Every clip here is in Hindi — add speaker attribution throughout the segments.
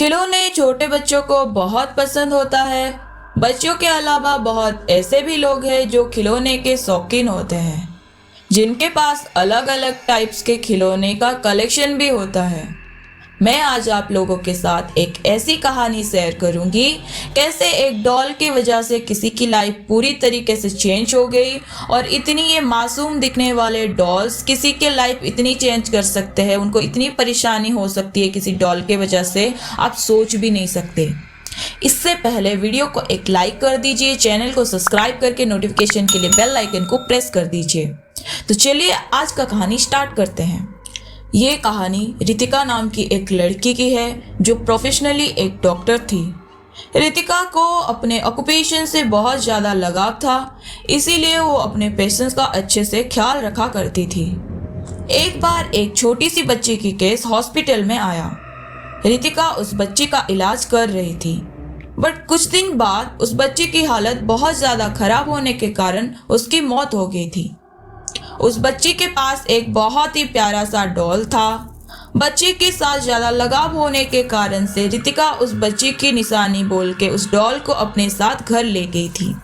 Speaker 1: खिलौने छोटे बच्चों को बहुत पसंद होता है। बच्चों के अलावा बहुत ऐसे भी लोग हैं जो खिलौने के शौकीन होते हैं, जिनके पास अलग अलग टाइप्स के खिलौने का कलेक्शन भी होता है। मैं आज आप लोगों के साथ एक ऐसी कहानी शेयर करूंगी, कैसे एक डॉल की वजह से किसी की लाइफ पूरी तरीके से चेंज हो गई और इतनी ये मासूम दिखने वाले डॉल्स किसी के लाइफ इतनी चेंज कर सकते हैं, उनको इतनी परेशानी हो सकती है किसी डॉल के वजह से, आप सोच भी नहीं सकते। इससे पहले वीडियो को एक लाइक कर दीजिए, चैनल को सब्सक्राइब करके नोटिफिकेशन के लिए बेल आइकन को प्रेस कर दीजिए। तो चलिए आज का कहानी स्टार्ट करते हैं। ये कहानी रितिका नाम की एक लड़की की है जो प्रोफेशनली एक डॉक्टर थी। रितिका को अपने ऑक्यूपेशन से बहुत ज़्यादा लगाव था, इसीलिए वो अपने पेशेंट्स का अच्छे से ख्याल रखा करती थी। एक बार एक छोटी सी बच्ची की केस हॉस्पिटल में आया। रितिका उस बच्ची का इलाज कर रही थी, बट कुछ दिन बाद उस बच्ची की हालत बहुत ज़्यादा खराब होने के कारण उसकी मौत हो गई थी। उस बच्ची के पास एक बहुत ही प्यारा सा डॉल था। बच्ची के साथ ज़्यादा लगाव होने के कारण से रितिका उस बच्ची की निशानी बोल के उस डॉल को अपने साथ घर ले गई थी।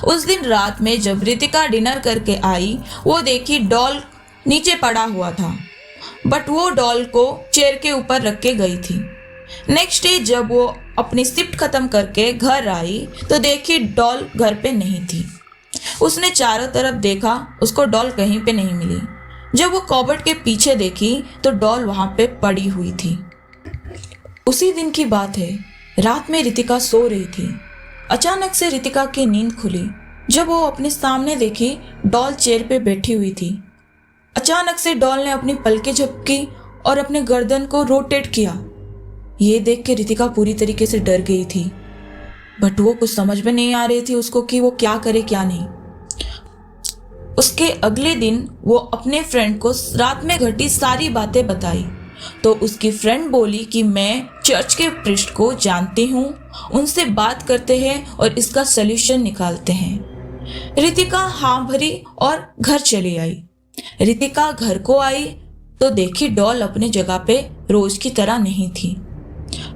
Speaker 1: उस दिन रात में जब रितिका डिनर करके आई, वो देखी डॉल नीचे पड़ा हुआ था, बट वो डॉल को चेयर के ऊपर रख के गई थी। नेक्स्ट डे जब वो अपनी शिफ्ट खत्म करके घर आई तो देखी डॉल घर पे नहीं थी। उसने चारों तरफ देखा, उसको डॉल कहीं पे नहीं मिली। जब वो कबर्ड के पीछे देखी तो डॉल वहां पे पड़ी हुई थी। उसी दिन की बात है, रात में रितिका सो रही थी। अचानक से रितिका की नींद खुली जब वो अपने सामने देखी डॉल चेयर पे बैठी हुई थी। अचानक से डॉल ने अपनी पलकें झपकी और अपने गर्दन को रोटेट किया। ये देख के रितिका पूरी तरीके से डर गई थी, बट वो कुछ समझ में नहीं आ रही थी उसको कि वो क्या करे क्या नहीं। उसके अगले दिन वो अपने फ्रेंड को रात में घटी सारी बातें बताई तो उसकी फ्रेंड बोली कि मैं चर्च के प्रीस्ट को जानती हूँ, उनसे बात करते हैं और इसका सल्यूशन निकालते हैं। रितिका हाँ भरी और घर चली आई। रितिका घर को आई तो देखी डॉल अपने जगह पे रोज की तरह नहीं थी।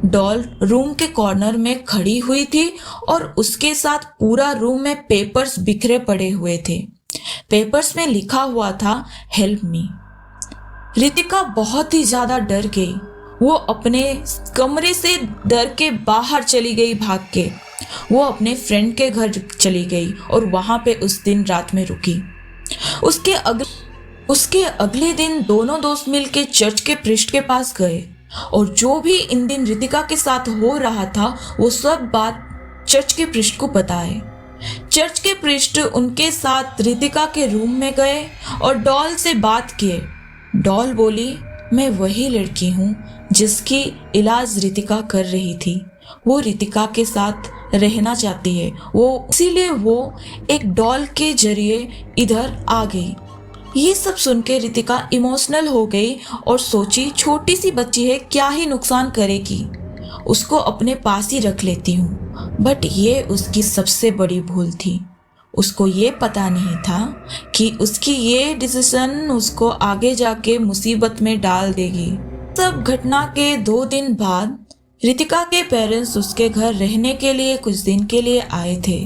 Speaker 1: डॉल रूम के कॉर्नर में खड़ी हुई थी और उसके साथ पूरा रूम में पेपर्स बिखरे पड़े हुए थे। पेपर्स में लिखा हुआ था हेल्प मी। रितिका बहुत ही ज्यादा डर गई। वो अपने कमरे से डर के बाहर चली गई भाग के। वो अपने फ्रेंड के घर चली गई और वहां पे उस दिन रात में रुकी। उसके अगले दिन दोनों दोस्त मिलके चर्च के प्रीस्ट के पास गए और जो भी इन दिन रितिका के साथ हो रहा था वो सब बात चर्च के प्रीस्ट को बताए। चर्च के प्रीस्ट उनके साथ रितिका के रूम में गए और डॉल से बात किए। डॉल बोली, मैं वही लड़की हूँ जिसकी इलाज रितिका कर रही थी। वो रितिका के साथ रहना चाहती है, वो इसीलिए वो एक डॉल के जरिए इधर आ गई। ये सब सुन के रितिका इमोशनल हो गई और सोची छोटी सी बच्ची है, क्या ही नुकसान करेगी, उसको अपने पास ही रख लेती हूँ। बट ये उसकी सबसे बड़ी भूल थी। उसको ये पता नहीं था कि उसकी ये डिसीजन उसको आगे जाके मुसीबत में डाल देगी। सब घटना के 2 दिन बाद रितिका के पेरेंट्स उसके घर रहने के लिए कुछ दिन के लिए आए थे।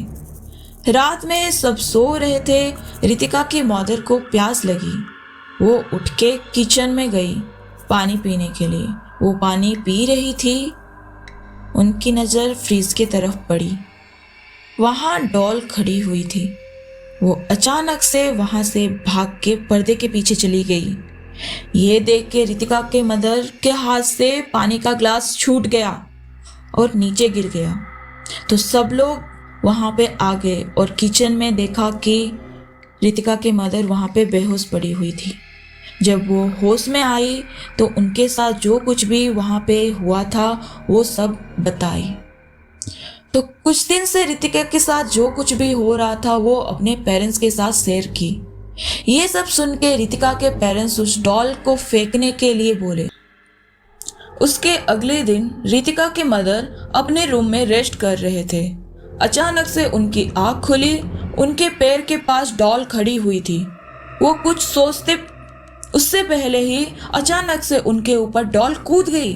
Speaker 1: रात में सब सो रहे थे। रितिका की मदर को प्यास लगी। वो उठ के किचन में गई पानी पीने के लिए। वो पानी पी रही थी, उनकी नज़र फ्रिज की तरफ पड़ी। वहाँ डॉल खड़ी हुई थी। वो अचानक से वहाँ से भाग के पर्दे के पीछे चली गई। ये देख के रितिका के मदर के हाथ से पानी का ग्लास छूट गया और नीचे गिर गया। तो सब लोग वहाँ पे आ गए और किचन में देखा कि रितिका के मदर वहाँ पे बेहोश पड़ी हुई थी। जब वो होश में आई तो उनके साथ जो कुछ भी वहाँ पे हुआ था वो सब बताई। तो कुछ दिन से रितिका के साथ जो कुछ भी हो रहा था वो अपने पेरेंट्स के साथ शेयर की। ये सब सुन के रितिका के पेरेंट्स उस डॉल को फेंकने के लिए बोले। उसके अगले दिन रितिका के मदर अपने रूम में रेस्ट कर रहे थे। अचानक से उनकी आँख खुली। उनके पैर के पास डॉल खड़ी हुई थी। वो कुछ सोचते उससे पहले ही अचानक से उनके ऊपर डॉल कूद गई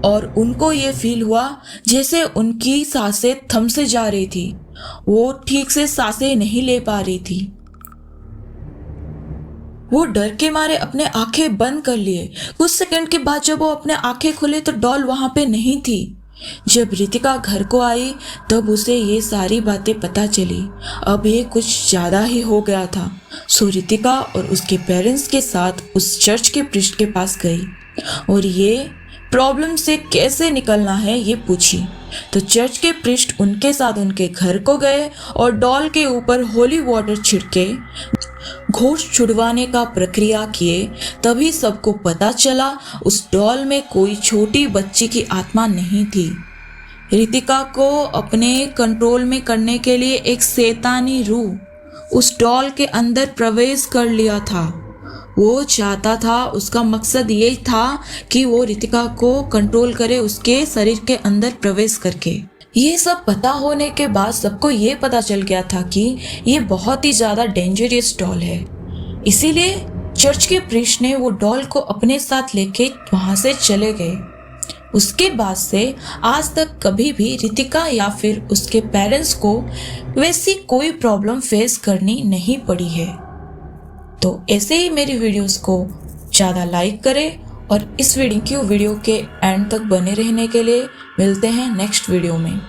Speaker 1: और उनको ये फील हुआ जैसे उनकी सांसें थम से जा रही थी। वो ठीक से सांसें नहीं ले पा रही थी। वो डर के मारे अपने आंखें बंद कर लिए। कुछ सेकंड के बाद जब वो अपने आंखें खोले तो डॉल वहां पे नहीं थी। जब रितिका घर को आई तब उसे ये सारी बातें पता चली। अब ये कुछ ज़्यादा ही हो गया था। सो रितिका और उसके पेरेंट्स के साथ उस चर्च के प्रीस्ट के पास गई और ये प्रॉब्लम से कैसे निकलना है ये पूछी। तो चर्च के प्रीस्ट उनके साथ उनके घर को गए और डॉल के ऊपर होली वाटर छिड़के घोष छुड़वाने का प्रक्रिया किए। तभी सबको पता चला उस डॉल में कोई छोटी बच्ची की आत्मा नहीं थी। रितिका को अपने कंट्रोल में करने के लिए एक शैतानी रूह उस डॉल के अंदर प्रवेश कर लिया था। वो चाहता था, उसका मकसद ये था कि वो रितिका को कंट्रोल करे उसके शरीर के अंदर प्रवेश करके। ये सब पता होने के बाद सबको ये पता चल गया था कि ये बहुत ही ज़्यादा डेंजरस डॉल है। इसीलिए चर्च के प्रीस्ट ने वो डॉल को अपने साथ लेके वहाँ से चले गए। उसके बाद से आज तक कभी भी रितिका या फिर उसके पेरेंट्स को वैसी कोई प्रॉब्लम फेस करनी नहीं पड़ी है। तो ऐसे ही मेरी वीडियोस को ज़्यादा लाइक करें और इस वीडियो के एंड तक बने रहने के लिए मिलते हैं नेक्स्ट वीडियो में।